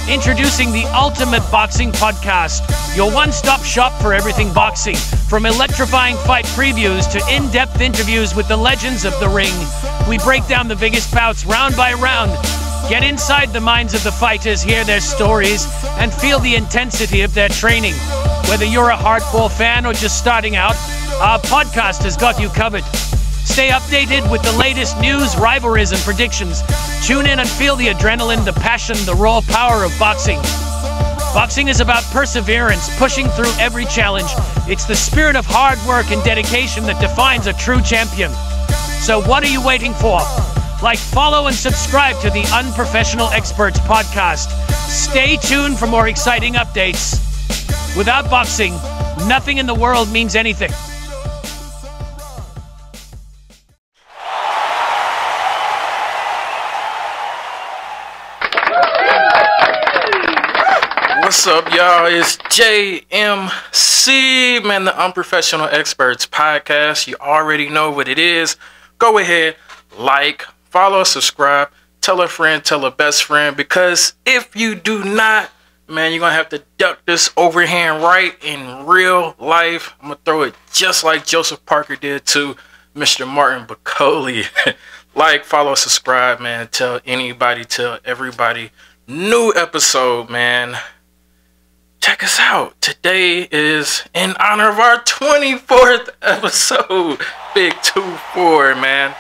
Introducing the Ultimate Boxing Podcast, your one-stop shop for everything boxing. From electrifying fight previews to in-depth interviews with the legends of the ring, we break down the biggest bouts round by round. Get inside the minds of the fighters, hear their stories, and feel the intensity of their training. Whether you're a hardcore fan or just starting out, our podcast has got you covered. Stay updated with the latest news, rivalries, and predictions. Tune in and feel the adrenaline, the passion, the raw power of boxing. Boxing is about perseverance, pushing through every challenge. It's the spirit of hard work and dedication that defines a true champion. So what are you waiting for? Like, follow, and subscribe to the Unprofessional Experts podcast. Stay tuned for more exciting updates. Without boxing, nothing in the world means anything. What's up, y'all? It's JMC, man, the Unprofessional Experts podcast. You already know what it is. Go ahead, like, follow, subscribe, tell a friend, tell a best friend, because if you do not, man, you're going to have to duck this overhand right in real life. I'm going to throw it just like Joseph Parker did to Mr. Martin Bacoli. Like, follow, subscribe, man. Tell anybody, tell everybody. New episode, man. Check us out. Today is in honor of our 24th episode. Big 2-4, man.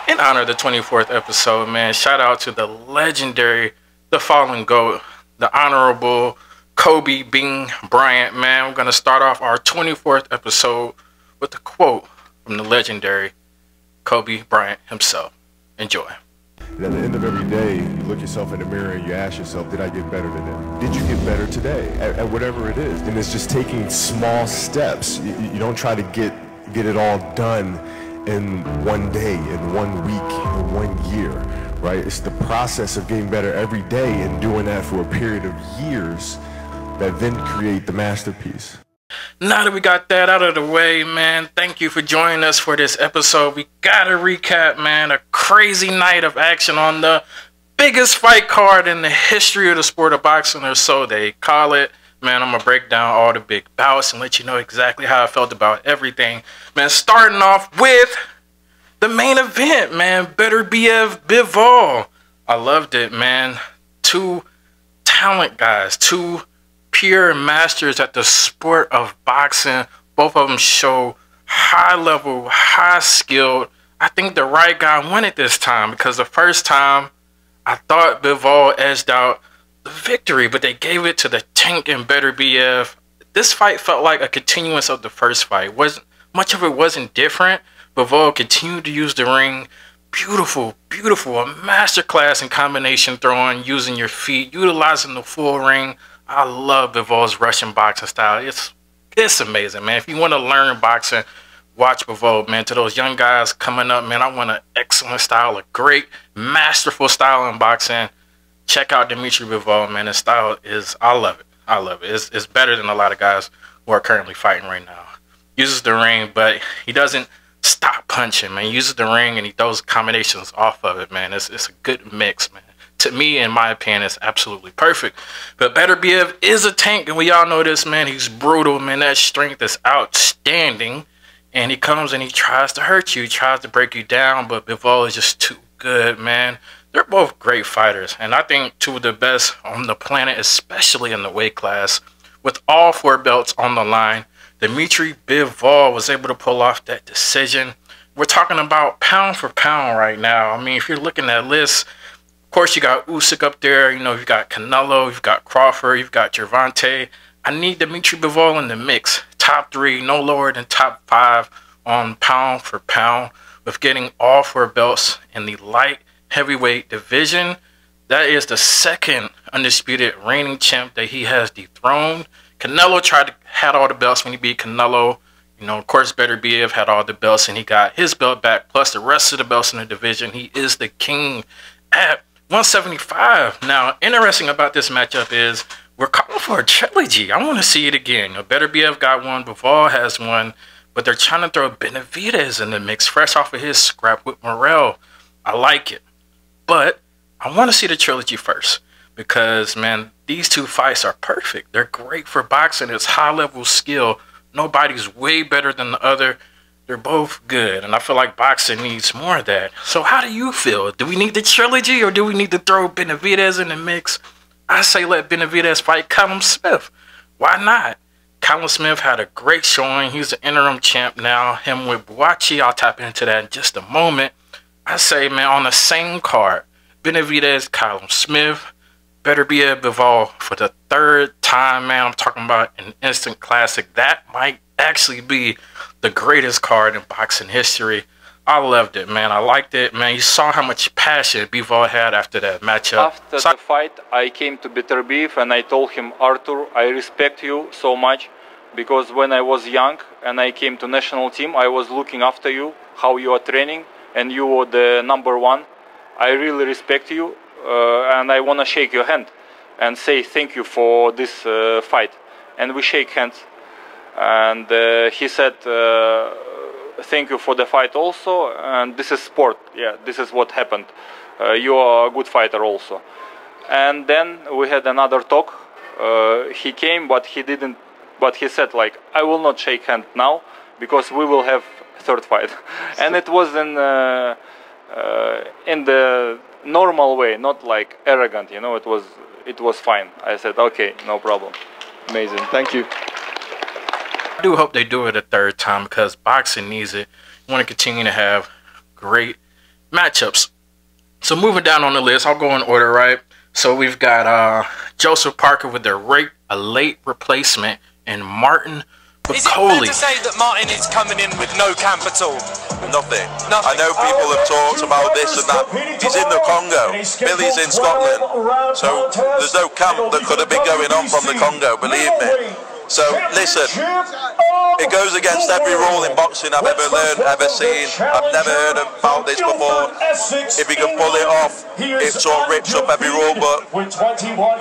In honor of the 24th episode, man. Shout out to the legendary, the fallen GOAT, the honorable Kobe Bean Bryant, man. We're going to start off our 24th episode with a quote from the legendary Kobe Bryant himself. Enjoy. And at the end of every day, you look yourself in the mirror and you ask yourself, did I get better today? Did you get better today at whatever it is? And it's just taking small steps. You don't try to get it all done in one day, in 1 week, in 1 year, right? It's the process of getting better every day and doing that for a period of years that then create the masterpiece. Now that we got that out of the way, man, thank you for joining us for this episode. We gotta recap, man, a crazy night of action on the biggest fight card in the history of the sport of boxing, or so they call it. Man, I'm gonna break down all the big bouts and let you know exactly how I felt about everything. Man, starting off with the main event, man, Beterbiev Bivol. I loved it, man. Two talent guys, two pure masters at the sport of boxing. Both of them show high level, high skilled. I think the right guy won it this time, because the first time I thought Bivol edged out the victory, but they gave it to the Tank and Beterbiev. This fight felt like a continuance of the first fight. Much of it wasn't different. Bivol continued to use the ring. Beautiful, beautiful. A masterclass in combination throwing, using your feet, utilizing the full ring. I love Bivol's Russian boxing style. It's amazing, man. If you want to learn boxing, watch Bivol, man. To those young guys coming up, man, I want an excellent style, a great, masterful style in boxing. Check out Dmitry Bivol, man. His style is, I love it. I love it. It's better than a lot of guys who are currently fighting right now. Uses the ring, but he doesn't stop punching, man. He uses the ring and he throws combinations off of it, man. It's a good mix, man. To me, in my opinion, it's absolutely perfect. But Beterbiev is a tank, and we all know this, man. He's brutal, man. That strength is outstanding. And he comes and he tries to hurt you. He tries to break you down, but Bivol is just too good, man. They're both great fighters, and I think two of the best on the planet, especially in the weight class. With all 4 belts on the line, Dmitry Bivol was able to pull off that decision. We're talking about pound for pound right now. I mean, if you're looking at lists, of course, you got Usyk up there. You know, you've got Canelo, you've got Crawford, you've got Gervonta. I need Dmitry Bivol in the mix. Top 3, no lower than top 5 on pound for pound, with getting all 4 belts in the light heavyweight division. That is the second undisputed reigning champ that he has dethroned. Canelo had all the belts when he beat Canelo. You know, of course, Beterbiev had all the belts and he got his belt back, plus the rest of the belts in the division. He is the king at 175. Now, interesting about this matchup is we're calling for a trilogy. I want to see it again. You know, Beterbiev got one, Bivol has one, but they're trying to throw Benavidez in the mix, fresh off of his scrap with Morrell. I like it, but I want to see the trilogy first. because, man, these two fights are perfect. They're great for boxing. It's high-level skill. Nobody's way better than the other. They're both good, and I feel like boxing needs more of that. So how do you feel? Do we need the trilogy, or do we need to throw Benavidez in the mix? I say let Benavidez fight Callum Smith. Why not? Callum Smith had a great showing. He's the interim champ now. Him with Buachi, I'll tap into that in just a moment. I say, man, on the same card, Benavidez, Callum Smith, better be a Bivol for the third time, man. I'm talking about an instant classic. That might actually be the greatest card in boxing history. I loved it, man. I liked it, man. You saw how much passion Bivol had after that matchup. After the fight, I came to Bitter Beef and I told him, Arthur, I respect you so much, because when I was young and I came to national team, I was looking after you, how you are training, and you were the #1. I really respect you, and I want to shake your hand and say thank you for this fight. And we shake hands. And he said, thank you for the fight also, and this is sport. Yeah, this is what happened. You are a good fighter also. And then we had another talk. He came, but he didn't. But he said, like, I will not shake hand now because we will have third fight. And it was in the normal way, not like arrogant. You know, it was fine. I said, okay, no problem. Amazing. Thank you. I do hope they do it a third time, because boxing needs it. You want to continue to have great matchups. So moving down on the list, I'll go in order, right? So we've got Joseph Parker with a late replacement, and Martin Bacoli. Is it fair to say that Martin is coming in with no camp at all? Nothing. I know people have talked about this and that. He's in the Congo. Billy's in Scotland. So there's no camp that could have been going on from the Congo, believe me. So listen, it goes against every rule in boxing I've ever learned, ever seen. I've never heard about this before. If he can pull it off, it sort of rips up every rule book. But if anyone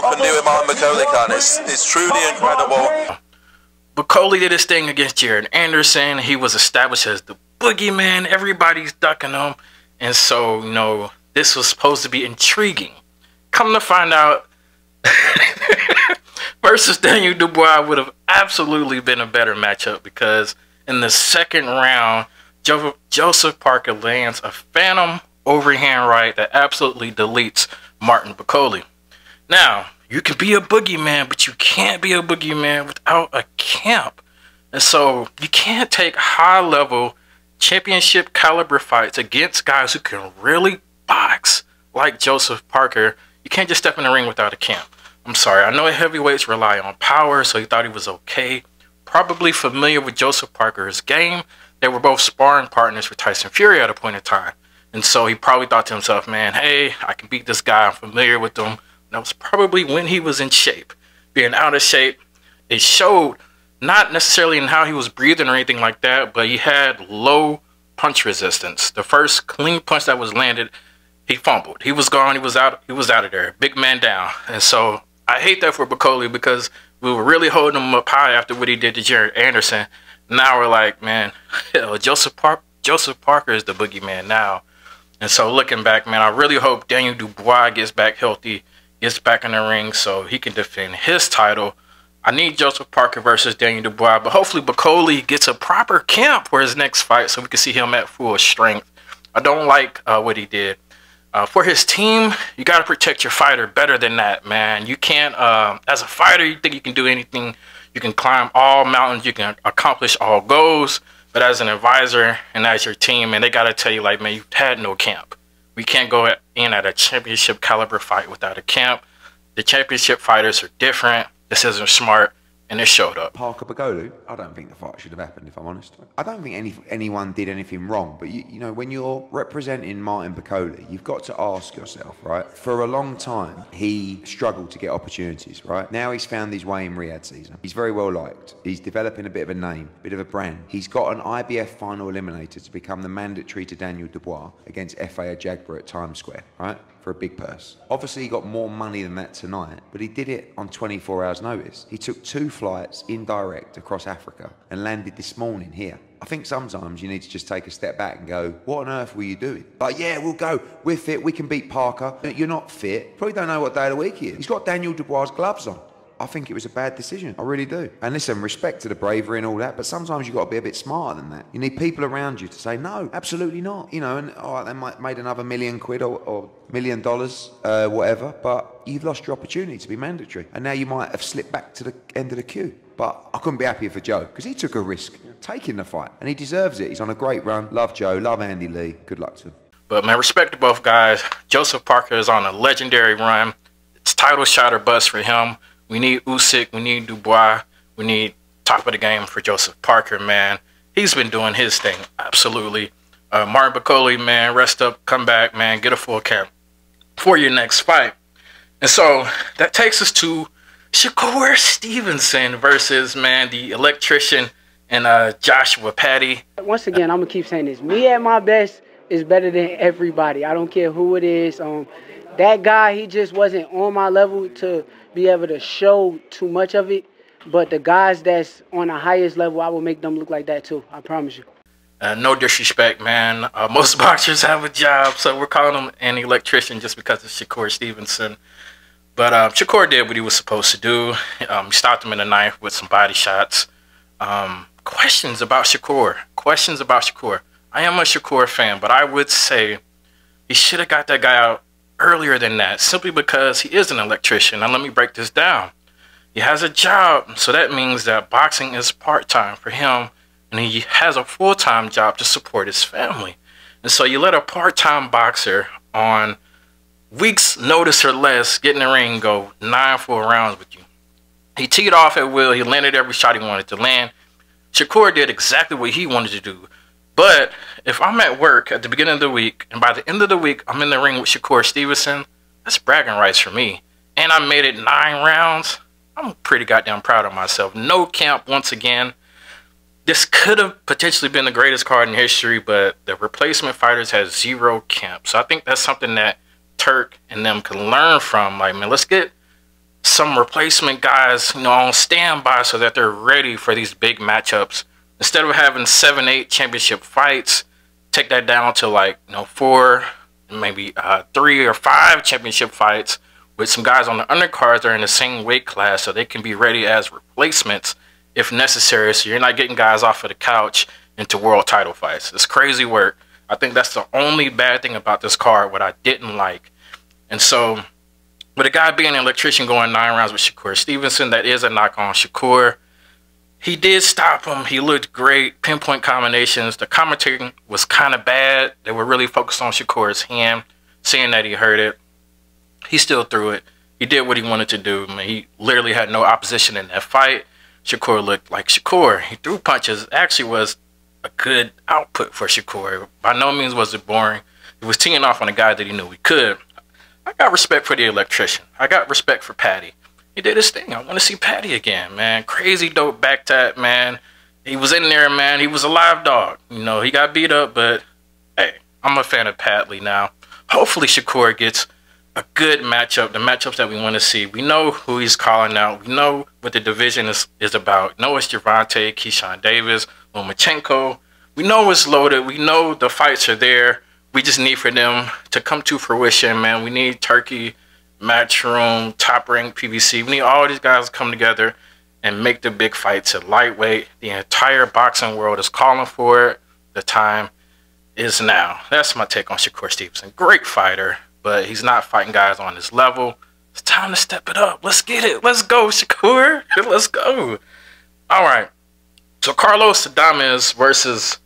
can do it, Martin Bacoli can. It's truly incredible. Bacoli did his thing against Jared Anderson. He was established as the boogeyman. Everybody's ducking him. And so, you know, this was supposed to be intriguing. Come to find out, versus Daniel Dubois would have absolutely been a better matchup, because in the second round, Joseph Parker lands a phantom overhand right that absolutely deletes Martin Bacoli. Now, you can be a boogeyman, but you can't be a boogeyman without a camp. And so you can't take high-level championship caliber fights against guys who can really box like Joseph Parker. You can't just step in the ring without a camp. I'm sorry, I know heavyweights rely on power, so he thought he was okay. Probably familiar with Joseph Parker's game. They were both sparring partners for Tyson Fury at a point in time. And so he probably thought to himself, man, hey, I can beat this guy. I'm familiar with him. That was probably when he was in shape. Being out of shape, it showed not necessarily in how he was breathing or anything like that, but he had low punch resistance. The first clean punch that was landed, he fumbled. He was gone. He was out of there. Big man down. And so I hate that for Bacoli, because we were really holding him up high after what he did to Jared Anderson. Now we're like, man, hell, Joseph Parker is the boogeyman now. And so looking back, man, I really hope Daniel Dubois gets back healthy, gets back in the ring so he can defend his title. I need Joseph Parker versus Daniel Dubois, but hopefully Bacoli gets a proper camp for his next fight so we can see him at full strength. I don't like what he did. For his team, you got to protect your fighter better than that, man. You can't, as a fighter, you think you can do anything. You can climb all mountains. You can accomplish all goals. But as an advisor and as your team, man, they got to tell you, like, man, you've had no camp. We can't go in at a championship caliber fight without a camp. The championship fighters are different. This isn't smart. And it showed up. Parker Bacoli, I don't think the fight should have happened, if I'm honest. I don't think anyone did anything wrong, but you know, when you're representing Martin Bacoli, you've got to ask yourself, right? For a long time, he struggled to get opportunities, right? Now he's found his way in Riyadh season. He's very well liked. He's developing a bit of a name, a bit of a brand. He's got an IBF final eliminator to become the mandatory to Daniel Dubois against F.A. Ajagba at Times Square, right? For a big purse. Obviously he got more money than that tonight, but he did it on 24 hours notice. He took 2 flights indirect across Africa and landed this morning here. I think sometimes you need to just take a step back and go, what on earth were you doing? Like, yeah, we'll go. We're fit. We can beat Parker. You're not fit. Probably don't know what day of the week he is. He's got Daniel Dubois' gloves on. I think it was a bad decision. I really do. And listen, respect to the bravery and all that, but sometimes you've got to be a bit smarter than that. You need people around you to say, no, absolutely not. You know, and all right, they might made another £1 million or $1 million, whatever, but you've lost your opportunity to be mandatory. And now you might have slipped back to the end of the queue. But I couldn't be happier for Joe, because he took a risk taking the fight, and he deserves it. He's on a great run. Love Joe, love Andy Lee. Good luck to him. But man, respect to both guys. Joseph Parker is on a legendary run. It's title shot or bust for him. We need Usyk, we need Dubois, we need top of the game for Joseph Parker, man. He's been doing his thing, absolutely. Martin Bakole, man, rest up, come back, man, get a full camp for your next fight. And so that takes us to Shakur Stevenson versus, man, the electrician and Joshua Patty. Once again, I'm going to keep saying this. Me at my best is better than everybody. I don't care who it is. That guy, he just wasn't on my level to be able to show too much of it. But the guys that's on the highest level, I will make them look like that too. I promise you. No disrespect, man. Most boxers have a job, so we're calling him an electrician just because of Shakur Stevenson. But Shakur did what he was supposed to do. He stopped him in the ninth with some body shots. Questions about Shakur. Questions about Shakur. I am a Shakur fan, but I would say he should have got that guy out earlier than that, simply because he is an electrician. Now let me break this down. He has a job, so that means that boxing is part-time for him, and he has a full-time job to support his family. And so you let a part-time boxer on weeks notice or less get in the ring and go 9 full rounds with you. He teed off at will. He landed every shot he wanted to land. Shakur did exactly what he wanted to do. But if I'm at work at the beginning of the week, and by the end of the week, I'm in the ring with Shakur Stevenson, that's bragging rights for me. And I made it 9 rounds. I'm pretty goddamn proud of myself. No camp once again. This could have potentially been the greatest card in history, but the replacement fighters had 0 camp. So I think that's something that Turk and them can learn from. Like, man, let's get some replacement guys, you know, on standby so that they're ready for these big matchups. Instead of having 7, 8 championship fights, take that down to, like, you know, 4, maybe 3 or 5 championship fights with some guys on the undercards that are in the same weight class so they can be ready as replacements if necessary. So you're not getting guys off of the couch into world title fights. It's crazy work. I think that's the only bad thing about this card, what I didn't like. And so with a guy being an electrician going 9 rounds with Shakur Stevenson, that is a knock on Shakur. He did stop him. He looked great. Pinpoint combinations. The commentating was kind of bad. They were really focused on Shakur's hand, saying that he hurt it. He still threw it. He did what he wanted to do. I mean, he literally had no opposition in that fight. Shakur looked like Shakur. He threw punches. Actually was a good output for Shakur. By no means was it boring. He was teeing off on a guy that he knew he could. I got respect for the electrician. I got respect for Patty. He did his thing. I want to see Patty again, man. Crazy dope back tap, man. He was in there, man. He was a live dog. You know, he got beat up, but hey, I'm a fan of Pat Lee now. Hopefully Shakur gets a good matchup, the matchups that we want to see. We know who he's calling out. We know what the division is about. We know it's Gervonta, Keyshawn Davis, Lomachenko. We know it's loaded. We know the fights are there. We just need for them to come to fruition, man. We need Turkey, Matchroom, top-ranked PBC. We need all these guys to come together and make the big fights at lightweight. The entire boxing world is calling for it. The time is now. That's my take on Shakur Stevenson. Great fighter, but he's not fighting guys on his level. It's time to step it up. Let's get it. Let's go, Shakur. Let's go. All right. So Carlos Adames versus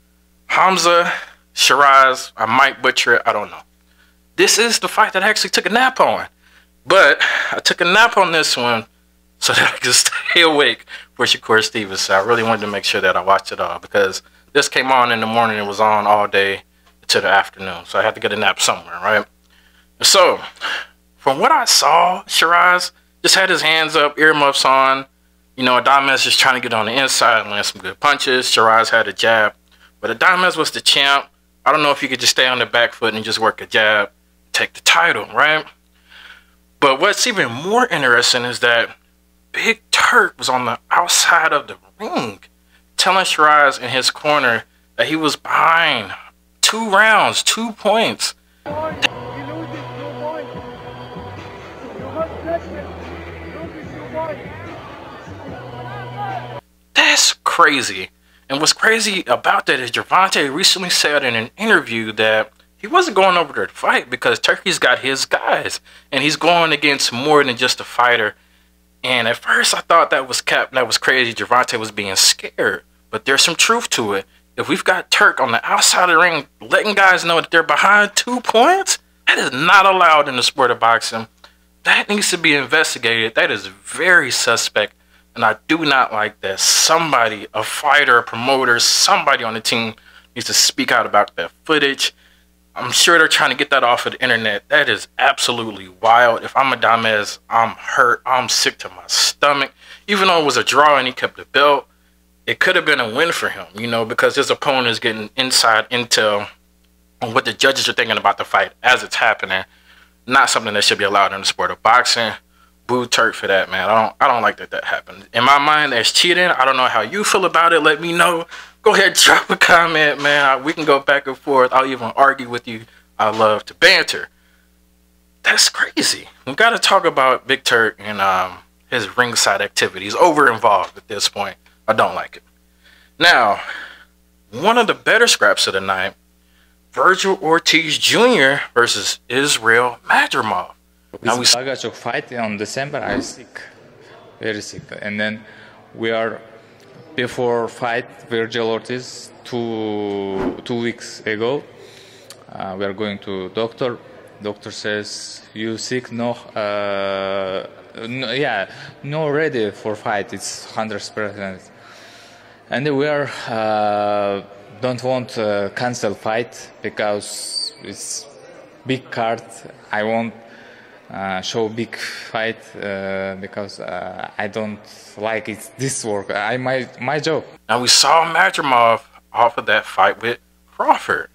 Hamza Shiraz. I might butcher it. I don't know. This is the fight that I actually took a nap on. But I took a nap on this one so that I could stay awake for Shakur Stevenson. I really wanted to make sure that I watched it all because this came on in the morning. It was on all day to the afternoon. So I had to get a nap somewhere, right? So from what I saw, Shiraz just had his hands up, earmuffs on. You know, Adames just trying to get on the inside and land some good punches. Shiraz had a jab. But Adames was the champ. I don't know if you could just stay on the back foot and just work a jab, take the title, right? But what's even more interesting is that Big Turk was on the outside of the ring telling Shiraz in his corner that he was behind 2 rounds, 2 points. That's crazy. And what's crazy about that is Gervonta recently said in an interview that he wasn't going over there to fight because Turkey's got his guys. And he's going against more than just a fighter. And at first I thought that was cap, that was crazy. Gervonta was being scared. But there's some truth to it. If we've got Turk on the outside of the ring letting guys know that they're behind 2 points, that is not allowed in the sport of boxing. That needs to be investigated. That is very suspect. And I do not like that. Somebody, a fighter, a promoter, somebody on the team needs to speak out about that footage. I'm sure they're trying to get that off of the internet. That is absolutely wild. If I'm Adames, I'm hurt. I'm sick to my stomach. Even though it was a draw and he kept the belt, it could have been a win for him, you know, because his opponent is getting inside intel on what the judges are thinking about the fight as it's happening. Not something that should be allowed in the sport of boxing. Boo Turk for that, man. I don't like that happened. In my mind, that's cheating. I don't know how you feel about it. Let me know. Go ahead, drop a comment, man. We can go back and forth. I'll even argue with you. I love to banter. That's crazy. We got to talk about Big Turk and his ringside activities. Over-involved at this point. I don't like it. Now, one of the better scraps of the night, Virgil Ortiz Jr. versus Israel Madrimov. Now we Bagachok fight on December. I sick, very sick, and then we are before fight Virgil Ortiz two weeks ago. We are going to doctor. Doctor says you sick, no, no ready for fight. It's 100%, and we are don't want cancel fight because it's big card. I want. Show big fight because I don't like this work. My job. Now we saw Madrimov off of that fight with Crawford.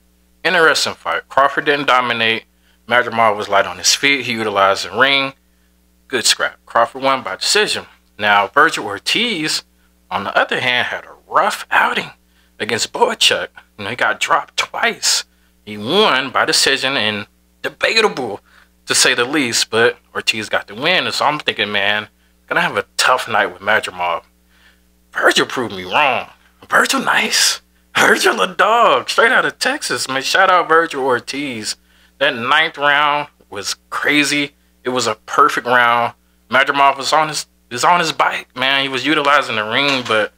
Interesting fight. Crawford didn't dominate. Madrimov was light on his feet. He utilized the ring. Good scrap. Crawford won by decision. Now Virgil Ortiz, on the other hand, had a rough outing against Boachuk. You know, he got dropped twice. He won by decision and debatable, to say the least, but Ortiz got the win, and so I'm thinking, man, gonna have a tough night with Madrimov. Virgil proved me wrong. Virgil nice. Virgil a dog, straight out of Texas, man. Shout out Virgil Ortiz. That 9th round was crazy. It was a perfect round. Madrimov was on his bike, man. He was utilizing the ring, but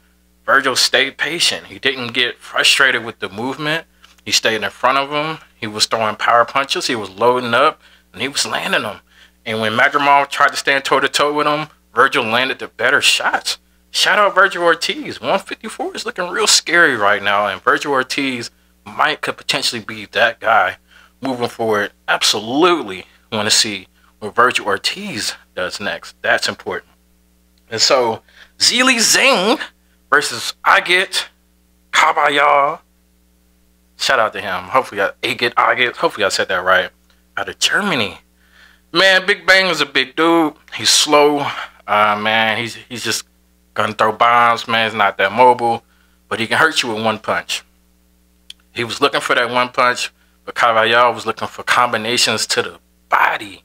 Virgil stayed patient. He didn't get frustrated with the movement. He stayed in front of him. He was throwing power punches. He was loading up. And he was landing them. And when Madrimov tried to stand toe-to-toe with him, Virgil landed the better shots. Shout out Virgil Ortiz. 154 is looking real scary right now. And Virgil Ortiz could potentially be that guy moving forward. Absolutely want to see what Virgil Ortiz does next. That's important. And so, Zili Zing versus Agit Kabayal. Shout out to him. Hopefully I said that right. Out of Germany. Man, Big Bang is a big dude. He's slow. Man, he's just gonna throw bombs, man. He's not that mobile, but he can hurt you with one punch. He was looking for that one punch, but Carvalho was looking for combinations to the body.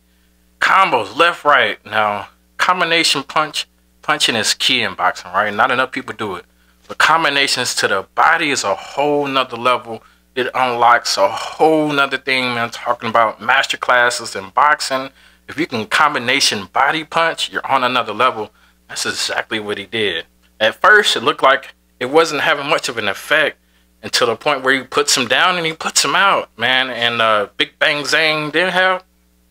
Combos, left, right. Now, combination punching is key in boxing, right? Not enough people do it. But combinations to the body is a whole nother level. It unlocks a whole nother thing, man. Talking about master classes in boxing. If you can combination body punch, you're on another level. That's exactly what he did. At first, it looked like it wasn't having much of an effect until the point where he puts him down and he puts him out, man. And Big Bang Zhang didn't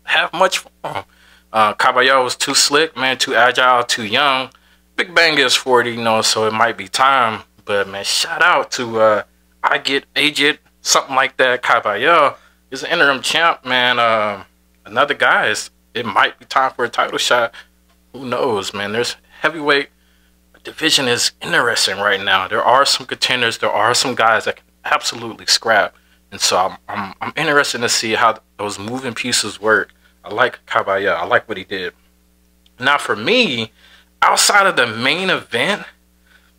have much for him. Caballero was too slick, man, too agile, too young. Big Bang is 40, you know, so it might be time. But, man, shout out to Agit, something like that. Caballero is an interim champ, man. Another guy, it might be time for a title shot. Who knows, man? There's heavyweight division is interesting right now. There are some contenders. There are some guys that can absolutely scrap. And so I'm interested to see how those moving pieces work. I like Caballero. I like what he did. Now for me, outside of the main event,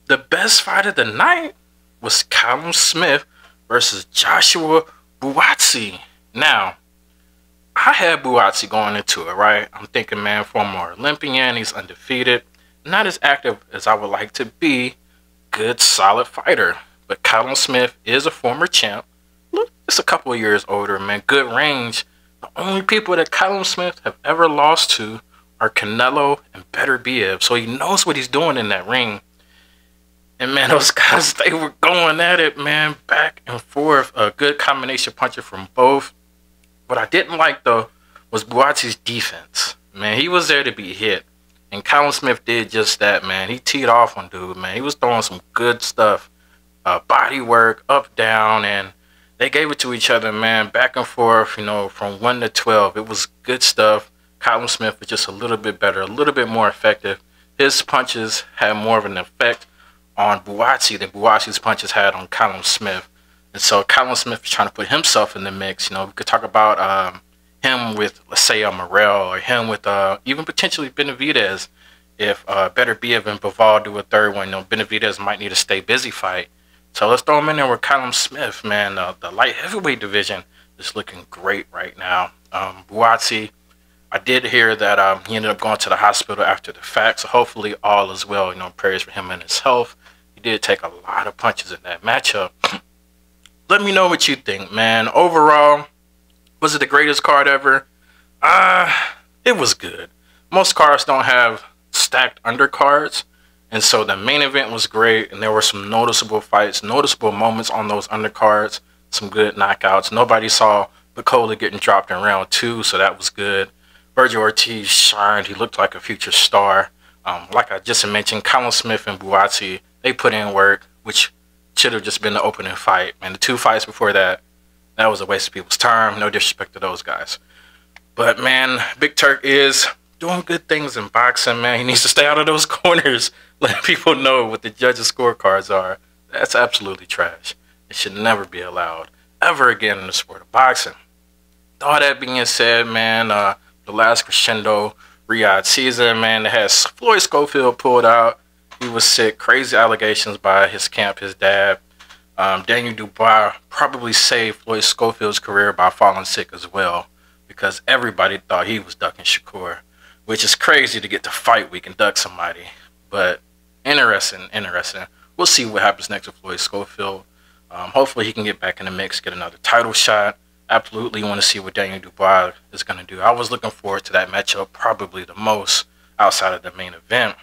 the best fight of the night was Callum Smith versus Joshua Buatsi. Now, I had Buatsi going into it, right? I'm thinking, man, former Olympian, he's undefeated, not as active as I would like to be, good, solid fighter. But Callum Smith is a former champ. Look, it's a couple of years older, man, good range. The only people that Callum Smith have ever lost to are Canelo and Beterbiev, so he knows what he's doing in that ring. And man, those guys, they were going at it, man, back and forth. A good combination puncher from both. What I didn't like, though, was Buatsi's defense. Man, he was there to be hit. And Callum Smith did just that, man. He teed off on dude, man. He was throwing some good stuff. Body work, up, down, and they gave it to each other, man. Back and forth, you know, from 1 to 12. It was good stuff. Callum Smith was just a little bit better, a little bit more effective. His punches had more of an effect on Buatsi than Buatsi's punches had on Callum Smith. And so Callum Smith is trying to put himself in the mix. You know, we could talk about him with, let's say, Morel, or him with even potentially Benavidez. If Beterbiev and Bivol do a third one, you know, Benavidez might need a stay busy fight. So let's throw him in there with Callum Smith, man. The light heavyweight division is looking great right now. Buatsi, I did hear that he ended up going to the hospital after the fact, so hopefully all is well. You know, prayers for him and his health. He did take a lot of punches in that matchup. Let me know what you think, man. Overall, was it the greatest card ever? It was good. Most cards don't have stacked undercards, and so the main event was great, and there were some noticeable fights, noticeable moments on those undercards, some good knockouts. Nobody saw Bacola getting dropped in round 2, so that was good. Virgil Ortiz shined. He looked like a future star. Like I just mentioned, Callum Smith and Buatsi, they put in work, which should have just been the opening fight. And the 2 fights before that, that was a waste of people's time. No disrespect to those guys. But, man, Big Turk is doing good things in boxing, man. He needs to stay out of those corners, letting people know what the judges' scorecards are. That's absolutely trash. It should never be allowed ever again in the sport of boxing. All that being said, man, the last Crescendo Riyadh season, man, they had Floyd Schofield pulled out. He was sick. Crazy allegations by his camp, his dad. Daniel Dubois probably saved Floyd Schofield's career by falling sick as well, because everybody thought he was ducking Shakur, which is crazy to get to fight week and duck somebody. But interesting. We'll see what happens next with Floyd Schofield. Hopefully he can get back in the mix, get another title shot. Absolutely want to see what Daniel Dubois is going to do. I was looking forward to that matchup probably the most outside of the main event.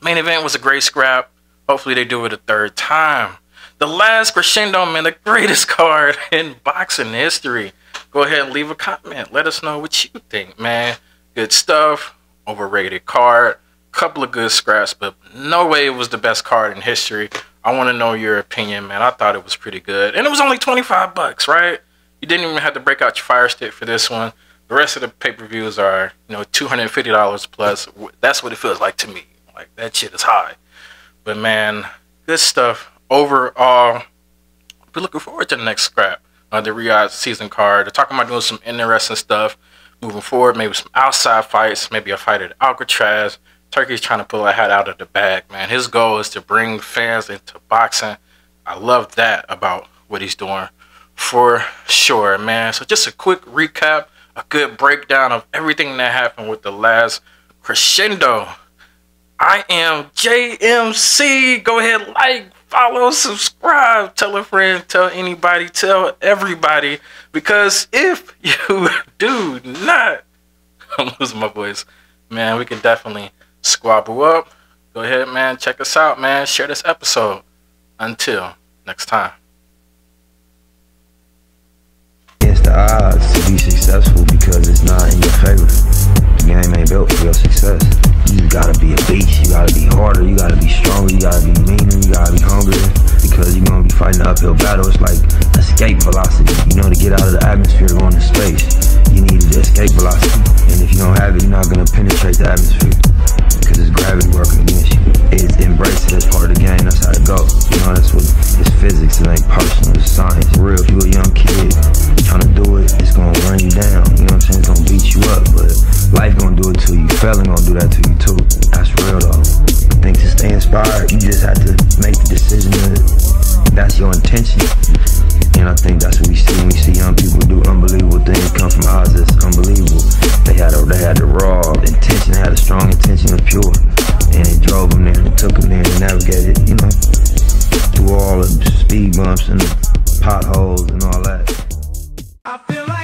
Main event was a great scrap. Hopefully they do it a third time. The last Crescendo, man, the greatest card in boxing history. Go ahead and leave a comment. Let us know what you think, man. Good stuff. Overrated card. Couple of good scraps, but no way it was the best card in history. I want to know your opinion, man. I thought it was pretty good. And it was only 25 bucks, right? You didn't even have to break out your Fire Stick for this one. The rest of the pay-per-views are, you know, $250 plus. That's what it feels like to me. Like, that shit is high. But, man, good stuff. Overall, we're looking forward to the next scrap. The Riyadh season card. They're talking about doing some interesting stuff moving forward. Maybe some outside fights. Maybe a fight at Alcatraz. Turkey's trying to pull a hat out of the bag, man. His goal is to bring fans into boxing. I love that about what he's doing. For sure, man. So just a quick recap, a good breakdown of everything that happened with the last Crescendo. I am JMC. Go ahead, like, follow, subscribe, tell a friend, tell anybody, tell everybody. Because if you do not, I'm losing my voice, man, we can definitely squabble up. Go ahead, man. Check us out, man. Share this episode. Until next time. The odds to be successful because it's not in your favor. The game ain't built for your success. You gotta be a beast, you gotta be harder, you gotta be stronger, you gotta be meaner, you gotta be hungrier, because you're gonna be fighting an uphill battle. It's like escape velocity. You know, to get out of the atmosphere, go into space, you need the escape velocity. And if you don't have it, you're not gonna penetrate the atmosphere, because it's gravity working against you. It's embrace it as part of the game. That's how it goes. You know, that's what it's physics. It ain't personal. It's science. For real, if you a young kid trying to do it, it's gonna run you down. You know what I'm saying? It's gonna beat you up, but life gonna do it to you. Failing gonna do that to you too. That's real though. I think to stay inspired, you You just have to make the decision that that's your intention. And I think that's what we see when we see young people do unbelievable things come from Oz. It's unbelievable. They had the raw intention, they had a strong intention, it was pure. And it drove them there and took them there and navigated, you know, through all the speed bumps and the potholes and all that. I feel like